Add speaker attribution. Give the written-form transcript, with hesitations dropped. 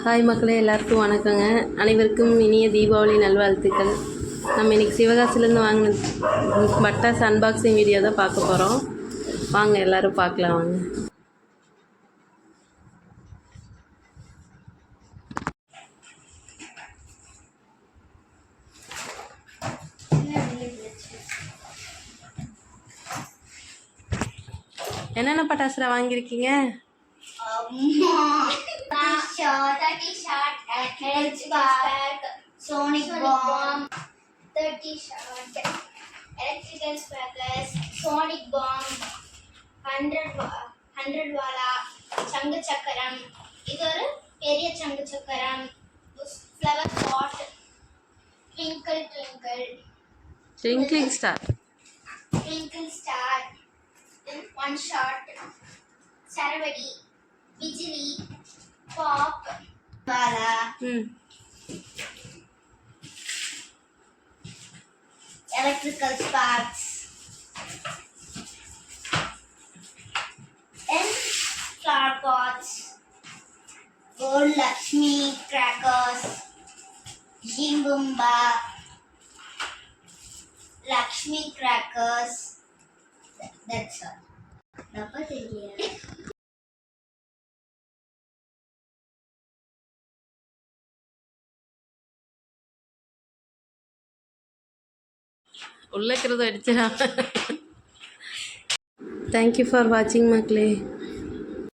Speaker 1: Hi மக்களே, எல்லாருக்கும் வணக்கங்க. அனைவருக்கும் இனிய தீபாவளி நல்வாழ்த்துக்கள். நம்ம இன்றைக்கி சிவகாசிலேருந்து வாங்கின பட்டாசு அன்பாக்சிங் வீடியோ தான் பார்க்க போகிறோம். வாங்க எல்லோரும் பார்க்கலாம் வாங்க. என்னென்ன பட்டாசுல வாங்கியிருக்கீங்க?
Speaker 2: Sonic bomb, 30 shot, electrical sparklers, sonic bomb, 100 wala, சங்கு சக்கரம், இது ஒரு பெரிய சங்கு சக்கரம், flower pot, twinkle star, one shot, saravadi, bijili, pop, wala. Electrical sparks and flower pots, gold Lakshmi crackers, Jingumba, Lakshmi crackers. That's all. Dapat idea.
Speaker 1: உள்ளக்கிறது அடிச்சா. Thank you for வாட்சிங் மக்களே.